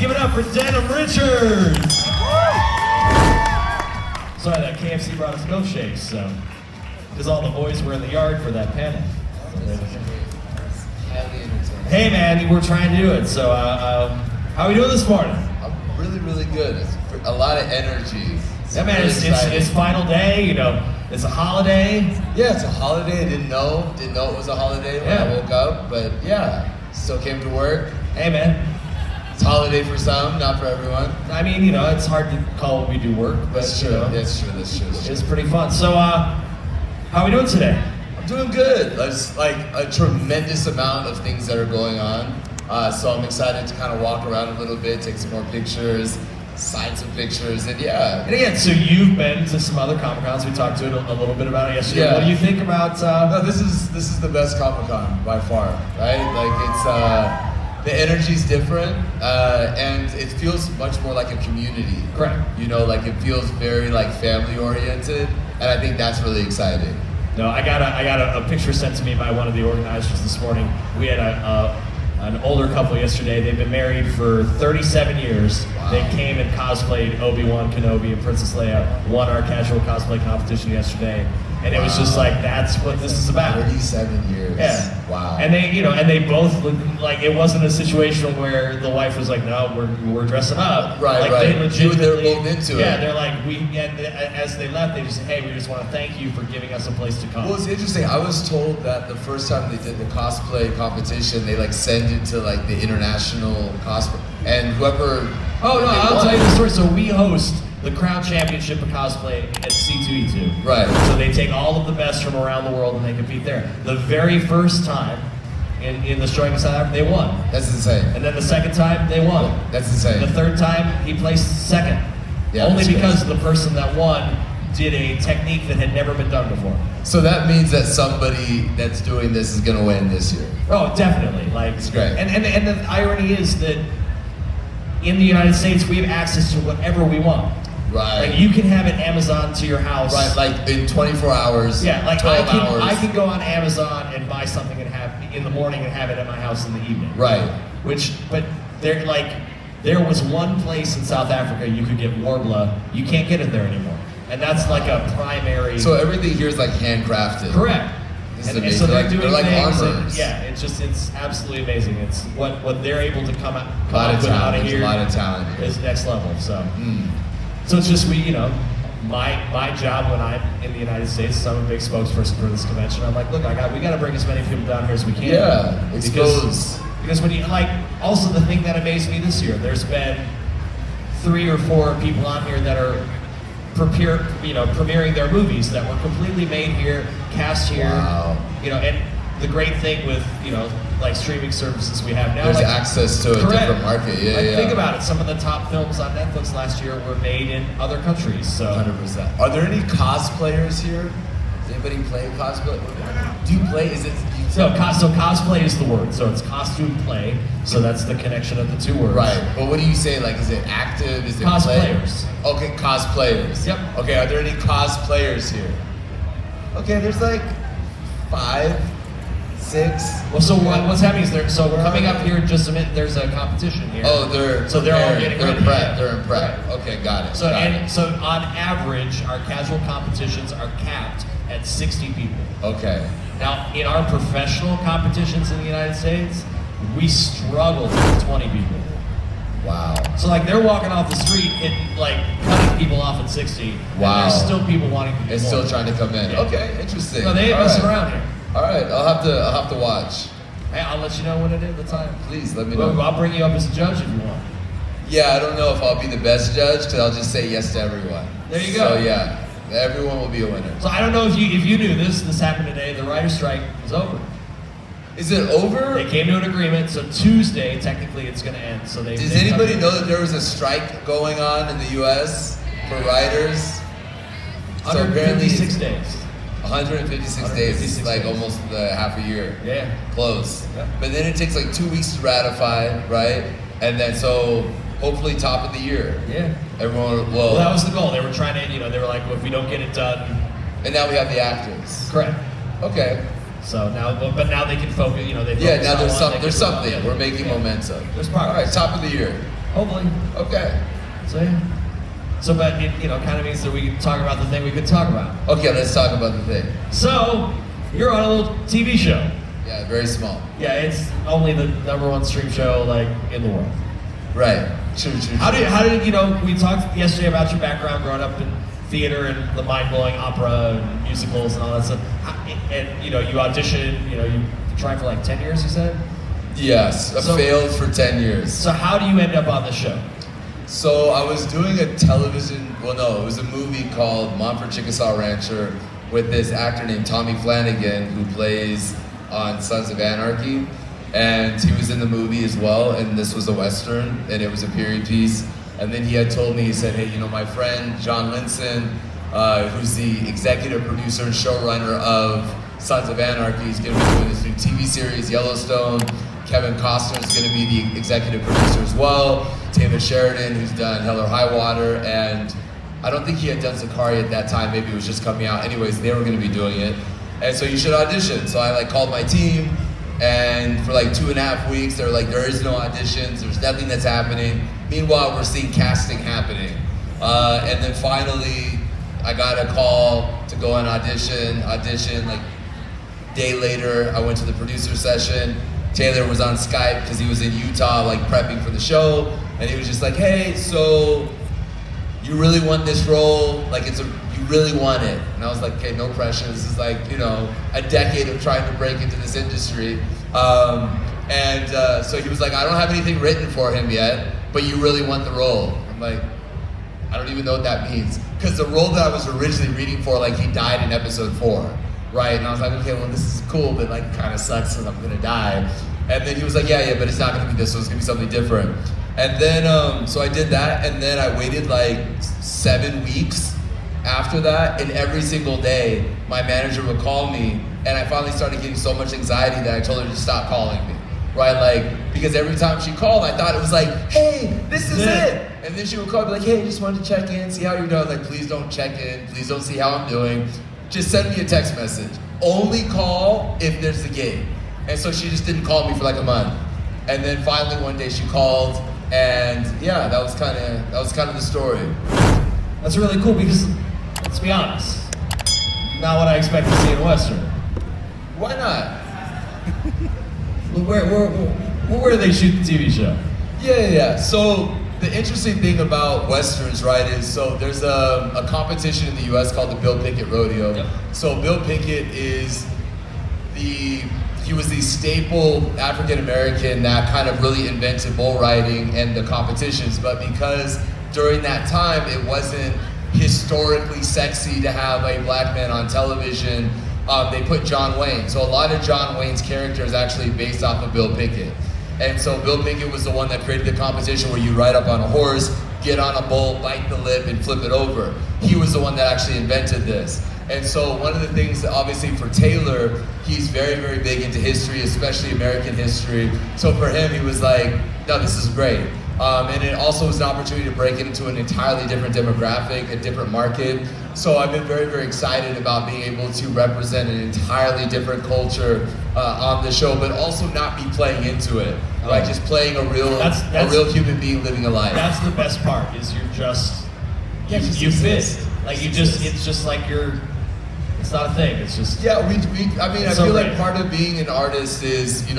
Give it up for Denim Richards. Sorry, that KFC brought us milkshakes, so because all the boys were in the yard for that panic. Hey man, we're trying to do it. So how are we doing this morning? I'm really good. It's a lot of energy. Yeah man, it's final day, you know, it's a holiday. Yeah, it's a holiday. I didn't know it was a holiday when I woke up, but yeah, still came to work. Hey man. It's holiday for some, not for everyone. I mean, you know, it's hard to call what we do work, but that's true. You know, that's true. It's pretty fun. So how are we doing today? I'm doing good. There's like a tremendous amount of things that are going on. So I'm excited to kind of walk around a little bit, take some more pictures, sign some pictures, and yeah. And again, so you've been to some other Comic-Cons. We talked to it a little bit about it yesterday. Yeah. What do you think about? No, this is the best Comic-Con by far, right? Like it's the energy's different, and it feels much more like a community. Correct. You know, like it feels very like family oriented, and I think that's really exciting. No, I got a picture sent to me by one of the organizers this morning. We had an older couple yesterday. They've been married for 37 years. Wow. They came and cosplayed Obi-Wan Kenobi and Princess Leia, won our casual cosplay competition yesterday. And it was just like, that's what this is about. 37 years. Yeah. Wow. And they, you know, and they both looked like it wasn't a situation where the wife was like, no, we're dressing up. Right, like, right. They legitimately, they're both into it. Yeah, they're like, as they left, they just said, hey, we just want to thank you for giving us a place to come. Well, it's interesting. I was told that the first time they did the cosplay competition, they like send it to like the international cosplay, and whoever. Oh no, I'll tell you the story. So we host the Crown Championship of Cosplay at C2E2. Right. So they take all of the best from around the world and they compete there. The very first time in the showing in South Africa, they won. That's insane. And then the second time, they won. That's insane. The third time, he placed second. Yeah, only because crazy. the person that won did a technique that had never been done before. So that means that somebody that's doing this is going to win this year. Oh, definitely. Like, it's great. And the irony is that in the United States, we have access to whatever we want. Right. Like you can have it Amazon to your house. Right, like in 24 hours. Yeah, like 12 hours. I can go on Amazon and buy something and have in the morning and have it at my house in the evening. Right. But there was one place in South Africa you could get Warbler. You can't get it there anymore, and that's like a primary. So everything here is like handcrafted. Correct. And so they're doing like things. armors. Yeah, it's absolutely amazing. It's what they're able to come out out of here. A lot of talent here. Is next level. So. So it's just my job when I'm in the United States, so I'm a big spokesperson for this convention. I'm like, look, we got to bring as many people down here as we can. Yeah, expose. Because when you also the thing that amazed me this year, there's been 3 or 4 people on here that are premiering their movies that were completely made here, cast here. Wow. And the great thing with like streaming services we have now, there's access to a different market. Yeah. Think about it. Some of the top films on Netflix last year were made in other countries. So 100%. Are there any cosplayers here? Does anybody play cosplay? Do you play? Is it? So cosplay is the word. So it's costume play. So that's the connection of the two words. Right. But what do you say? Like, is it active? Is it cosplayers? Play? Okay, cosplayers. Yep. Okay. Are there any cosplayers here? Okay. There's like 5, 6. Well, so what's happening is coming up here in just a minute. There's a competition here. Oh, they're all getting ready. They're in prep. Right. Okay, got it. So so on average, our casual competitions are capped at 60 people. Okay. Now, in our professional competitions in the United States, we struggle with 20 people. Wow. So they're walking off the street and cutting people off at 60. Wow. And there's still people wanting to do It's more. still trying to come in. Yeah. Okay, interesting. No, they ain't messing around here. All right, I'll have to watch. Hey, I'll let you know when it is, the time. Please let me know. I'll bring you up as a judge if you want. Yeah, I don't know if I'll be the best judge because I'll just say yes to everyone. There you go. So yeah, everyone will be a winner. So I don't know if you knew this. This happened today. The writer's strike is over. Is it over? They came to an agreement. So Tuesday, technically, it's going to end. So Does anybody know that there was a strike going on in the U.S. for writers? 156 days. 156 days, it's like almost half a year. Yeah. Close. Yeah. But then it takes like 2 weeks to ratify, right? And then so hopefully top of the year. Yeah. Everyone, well, that was the goal. They were trying to, they were like, well, if we don't get it done. And now we have the actors. Correct. Okay. So now, but now they can focus, they focus now there's something. Yeah. We're making momentum. There's progress. All right, top of the year. Hopefully. Okay. So yeah. So, but it, kind of means that we can talk about the thing we could talk about. Okay, let's talk about the thing. So, you're on a little TV show. Yeah, very small. Yeah, it's only the #1 stream show like in the world. Right. True. How did we talked yesterday about your background growing up in theater and the mind-blowing opera and musicals and all that stuff. And you auditioned, you tried for like 10 years, you said? Yes, I failed for 10 years. So how do you end up on the show? So I was doing a it was a movie called Montfort Chickasaw Rancher with this actor named Tommy Flanagan who plays on Sons of Anarchy. And he was in the movie as well, and this was a Western, and it was a period piece. And then he had told me, he said, hey, my friend John Linson, who's the executive producer and showrunner of Sons of Anarchy, is gonna be doing this new TV series, Yellowstone. Kevin Costner is gonna be the executive producer as well. Taylor Sheridan, who's done Hell or High Water, and I don't think he had done Zachary at that time, maybe it was just coming out. Anyways, they were gonna be doing it. And so you should audition. So I called my team, and for 2.5 weeks, they were like, there is no auditions, there's nothing that's happening. Meanwhile, we're seeing casting happening. And then finally, I got a call to go and audition. Day later, I went to the producer session. Taylor was on Skype because he was in Utah, prepping for the show. And he was just like, hey, so you really want this role? You really want it? And I was like, okay, no pressure. This is a decade of trying to break into this industry. So he was like, I don't have anything written for him yet, but you really want the role. I'm like, I don't even know what that means. Because the role that I was originally reading for, he died in episode 4, right? And I was like, okay, well, this is cool, but kind of sucks because I'm gonna die. And then he was like, yeah, but it's not gonna be this, so it's gonna be something different. And then, so I did that, and then I waited 7 weeks after that, and every single day, my manager would call me, and I finally started getting so much anxiety that I told her to stop calling me, right? Because every time she called, I thought it was hey, this is it. And then she would call me hey, just wanted to check in, see how you're doing. I was like, please don't check in, please don't see how I'm doing. Just send me a text message. Only call if there's a gig. And so she just didn't call me for a month. And then finally one day she called, and yeah, that was kind of the story. That's really cool because, let's be honest, not what I expect to see in a Western. Why not? Where do they shoot the TV show? Yeah. So the interesting thing about Westerns, right, is so there's a competition in the US called the Bill Pickett Rodeo. Yep. So Bill Pickett he was the staple African American that kind of really invented bull riding and the competitions, but because during that time it wasn't historically sexy to have a black man on television, they put John Wayne. So a lot of John Wayne's character is actually based off of Bill Pickett. And so Bill Pickett was the one that created the competition where you ride up on a horse, get on a bull, bite the lip, and flip it over. He was the one that actually invented this. And so one of the things, obviously for Taylor, he's very, very big into history, especially American history. So for him, he was like, no, this is great. And it also was an opportunity to break into an entirely different demographic, a different market. So I've been very, very excited about being able to represent an entirely different culture on the show, but also not be playing into it, right? Just playing a real human being living a life. That's the best part, is you're just, you exist. fit. It's just it's not a thing, it's just... Yeah, I feel like part of being an artist is, you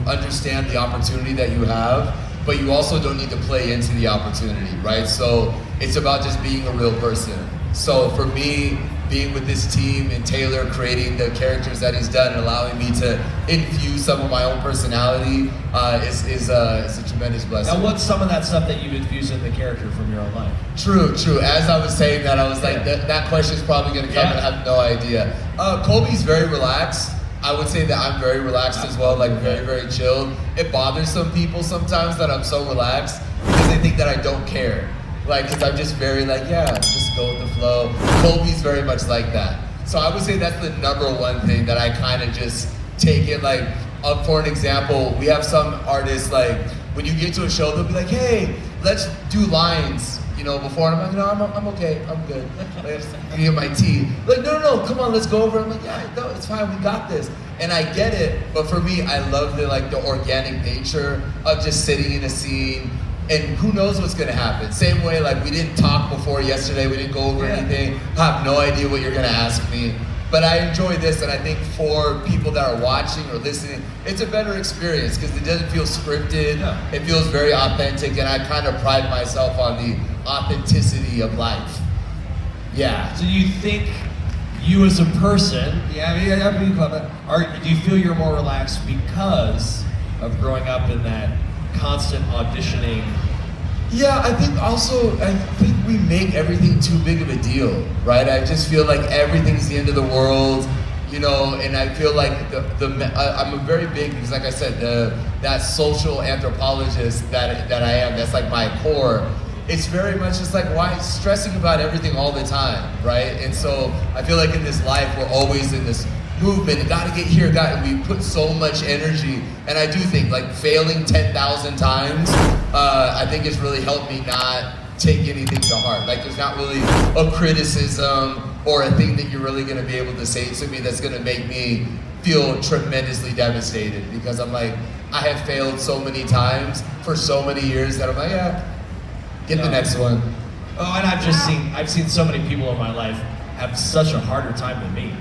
understand the opportunity that you have, but you also don't need to play into the opportunity, right? So it's about just being a real person. So for me, being with this team and Taylor creating the characters that he's done and allowing me to infuse some of my own personality is a tremendous blessing. Now, what's some of that stuff that you've infused in the character from your own life? True. As I was saying that, I was like, that question's probably going to come, and I have no idea. Colby's very relaxed. I would say that I'm very relaxed as well, very, very chilled. It bothers some people sometimes that I'm so relaxed because they think that I don't care. Because I'm just very just go with the flow. Colby's very much like that. So I would say that's the #1 thing that I kind of just take it for an example, we have some artists when you get to a show, they'll be like, hey, let's do lines, before. And I'm like, no, I'm okay, I'm good. I just get my tea. No, come on, let's go over. I'm like, yeah, no, it's fine, we got this. And I get it, but for me, I love the organic nature of just sitting in a scene, and who knows what's gonna happen. Same way, like we didn't talk before yesterday, we didn't go over anything. I have no idea what you're gonna ask me. But I enjoy this, and I think for people that are watching or listening, it's a better experience because it doesn't feel scripted. Yeah. It feels very authentic, and I kind of pride myself on the authenticity of life. Yeah. So do you think you as a person, do you feel you're more relaxed because of growing up in that constant auditioning? Yeah, I think we make everything too big of a deal, right? I just feel like everything's the end of the world, you know, and I feel like I'm a very big, because like I said, that social anthropologist that I am, that's like my core. It's very much just like, why stressing about everything all the time, right? And so I feel like in this life, we're always in this movement, gotta get here, we put so much energy, and I do think like failing 10,000 times, I think it's really helped me not take anything to heart. Like there's not really a criticism or a thing that you're really gonna be able to say to me that's gonna make me feel tremendously devastated, because I'm like, I have failed so many times for so many years that I'm like, yeah, get the next one. Oh, and I've seen so many people in my life have such a harder time than me.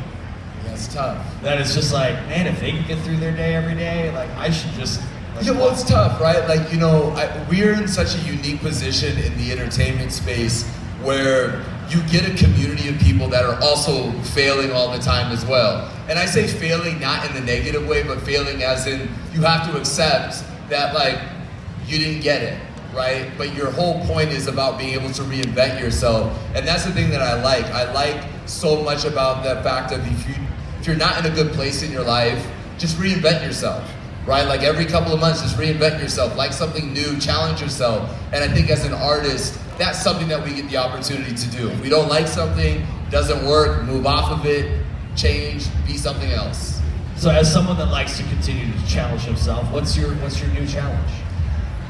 It's tough. That it's just like, man, if they can get through their day every day, like I should just. Like, yeah, well, it's tough, right? Like, you know, we're in such a unique position in the entertainment space where you get a community of people that are also failing all the time as well. And I say failing not in the negative way, but failing as in you have to accept that like you didn't get it, right? But your whole point is about being able to reinvent yourself. And that's the thing that I like. I like so much about the fact of if you're not in a good place in your life, just reinvent yourself, right? Like every couple of months, just reinvent yourself, like something new, challenge yourself. And I think as an artist, that's something that we get the opportunity to do. If we don't like something, doesn't work, move off of it, change, be something else. So as someone that likes to continue to challenge himself, what's your new challenge?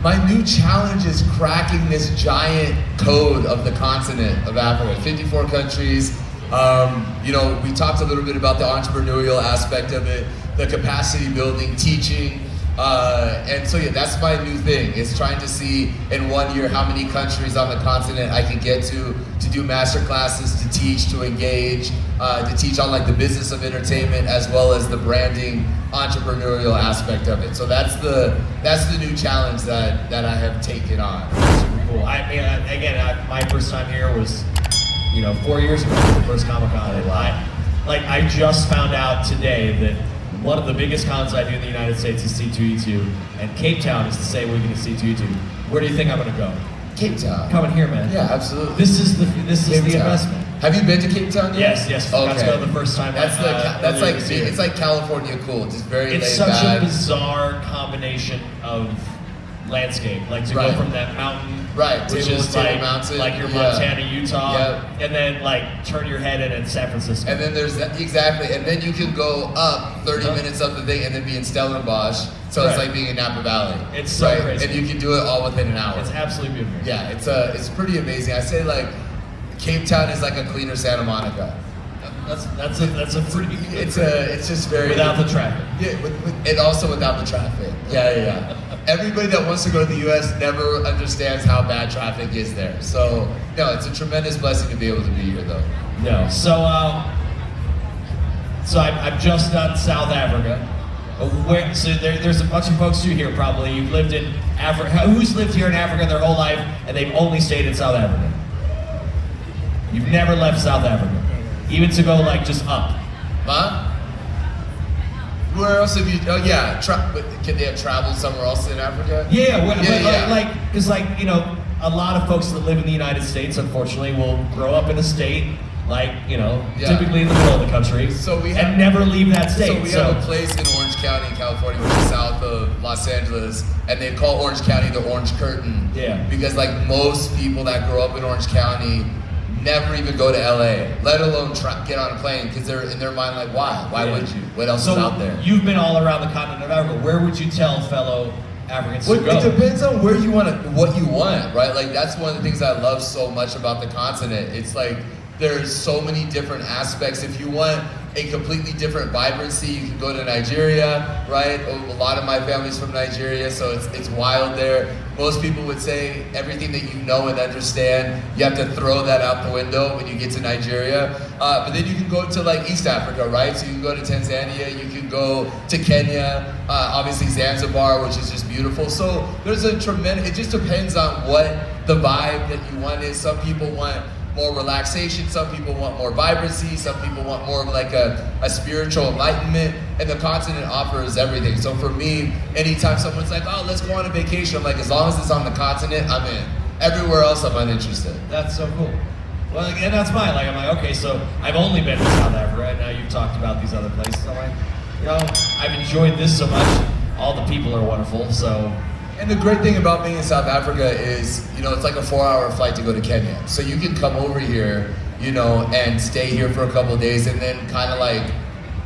My new challenge is cracking this giant code of the continent of Africa, 54 countries. You know, we talked a little bit about the entrepreneurial aspect of it, the capacity building, teaching, and so yeah, that's my new thing. It's trying to see in 1 year how many countries on the continent I can get to do master classes, to teach, to engage, to teach on like the business of entertainment as well as the branding, entrepreneurial aspect of it. So that's the new challenge that I have taken on. Super cool. I mean, again, my first time here was, 4 years ago, the first Comic-Con. And I just found out today that one of the biggest cons I do in the United States is C2E2, and Cape Town is the same weekend as C2E2. Where do you think I'm gonna go? Cape Town. Coming here, man. Yeah, absolutely. This is the investment. Have you been to Cape Town yet? Yes. Okay. Got to go the first time. That's like it's like California cool. Just very laid back. It's such a bizarre combination of landscape, like to go from that mountain. Right, which is like your Montana, Utah, and then like turn your head in San Francisco. And then there's exactly, and then you can go up 30 minutes up the thing and then be in Stellenbosch. So it's like being in Napa Valley. It's so crazy. And you can do it all within an hour. It's absolutely beautiful. Yeah, it's pretty amazing. I say like Cape Town is like a cleaner Santa Monica. That's a pretty good. It's just very without the traffic. Yeah, and also without the traffic. Yeah. Everybody that wants to go to the U.S. never understands how bad traffic is there. So no, it's a tremendous blessing to be able to be here, though. No, so I've just done South Africa. So there's a bunch of folks here probably. You've lived in Africa. Who's lived here in Africa their whole life and they've only stayed in South Africa? You've never left South Africa, even to go like just up. Huh? Where else have you? Oh yeah, can they have traveled somewhere else in Africa? Yeah, because a lot of folks that live in the United States, unfortunately, will grow up in a state typically in the middle of the country, and never leave that state. So we have a place in Orange County, California, which is south of Los Angeles, and they call Orange County the Orange Curtain. Yeah. Because like most people that grow up in Orange County never even go to LA, let alone get on a plane, because they're in their mind like, why? Why would you? What else is out there? You've been all around the continent of Africa. Where would you tell fellow Africans to go? It depends on where you want to, what you want, right? Like that's one of the things I love so much about the continent. It's like there's so many different aspects. If you want a completely different vibrancy. You can go to Nigeria, right? A lot of my family's from Nigeria, so it's wild there. Most people would say everything that you know and understand, you have to throw that out the window when you get to Nigeria. But then you can go to like East Africa, right? So you can go to Tanzania, you can go to Kenya, obviously Zanzibar, which is just beautiful. So there's a tremendous, it just depends on what the vibe that you want is. Some people want more relaxation, some people want more vibrancy, some people want more of like a spiritual enlightenment, and the continent offers everything. So for me, anytime someone's like, oh, let's go on a vacation, I'm like, as long as it's on the continent, I'm in. Everywhere else, I'm uninterested. That's so cool. Well, and that's mine. Like, I'm like, okay, so I've only been to South Africa, and now you've talked about these other places. I'm like, you know, I've enjoyed this so much. All the people are wonderful, so. And the great thing about being in South Africa is, you know, it's like a 4-hour flight to go to Kenya. So you can come over here, you know, and stay here for a couple of days and then kind of like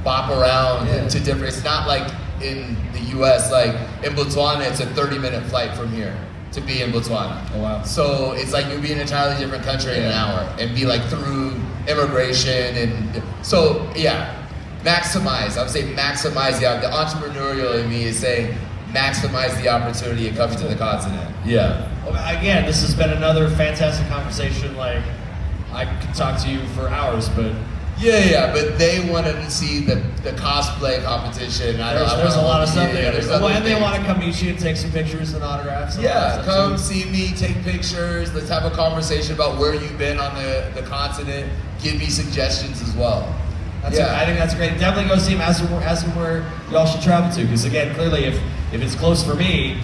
bop around to different, it's not like in the US, like in Botswana, it's a 30-minute flight from here to be in Botswana. Oh, wow. So it's like you'd be in an entirely different country in an hour and be like through immigration and so, yeah, maximize, I would say maximize the entrepreneurial in me is saying, maximize the opportunity of coming to the continent. Yeah. Well, again, this has been another fantastic conversation. Like, I could talk to you for hours, but yeah, but they wanted to see the cosplay competition. There's a lot of stuff there. Well, and they want to come meet you and take some pictures and autographs. And yeah, come see me, take pictures. Let's have a conversation about where you've been on the continent. Give me suggestions as well. I think that's great. Definitely go see him. Ask him where y'all should travel to. Because again, clearly, if it's close for me,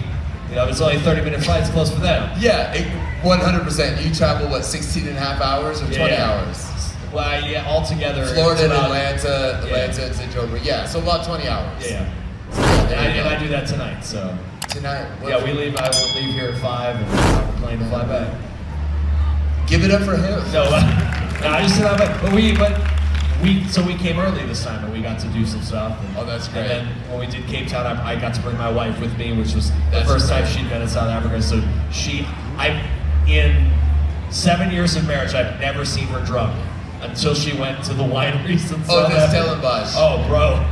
you know, if it's only a 30-minute flight, it's close for them. Yeah, 100%. You travel, what, 16 and a half hours or 20 hours? Well, yeah, altogether. Florida and Atlanta and St. Joe. Yeah, so about 20 hours. Yeah. And I do that tonight, so. Tonight? Yeah, we leave. I will leave here at 5 and I'm planning to fly back. Give it up for him. No, I just said so we came early this time and we got to do some stuff. Oh, that's great. And then when we did Cape Town, I got to bring my wife with me, which was the first time she'd been in South Africa. So in 7 years of marriage, I've never seen her drunk until she went to the wineries and stuff. Oh, that's Stellenbosch. Oh, bro.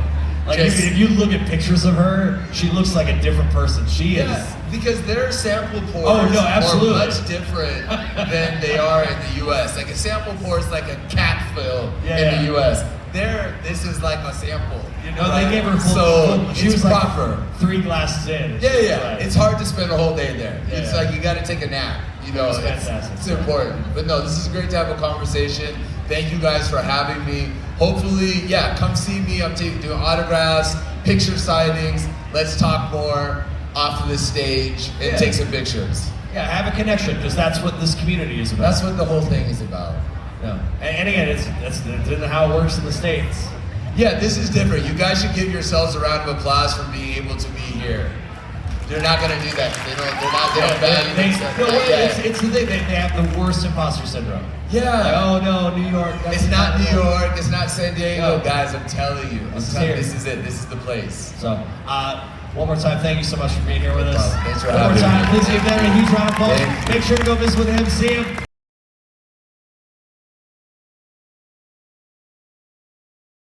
Like, if you look at pictures of her, she looks like a different person. She is. Because their sample pours absolutely. are much different than they are in the U.S. Like a sample pour is like a cat fill in the U.S. This is like a sample. You know, they gave her full. She was proper. Like 3 glasses in. Yeah. It's hard to spend a whole day there. It's like you got to take a nap. You know, it's fantastic. It's important. But no, this is great to have a conversation. Thank you guys for having me. Hopefully, come see me. I'm doing autographs, picture signings. Let's talk more off of the stage and take some pictures. Yeah, have a connection, because that's what this community is about. That's what the whole thing is about. Yeah. And again, that's how it works in the States. Yeah, this is different. You guys should give yourselves a round of applause for being able to be here. They're not gonna do that. They don't value themselves. It's the thing. They have the worst imposter syndrome. Yeah. Like, oh no, New York. It's not New York. It's not San Diego, guys. I'm telling you. This is it. This is the place. So, one more time, thank you so much for being here with us. Thanks for having me. One more time, please give them a huge round of applause. Make sure to go visit with him, see him.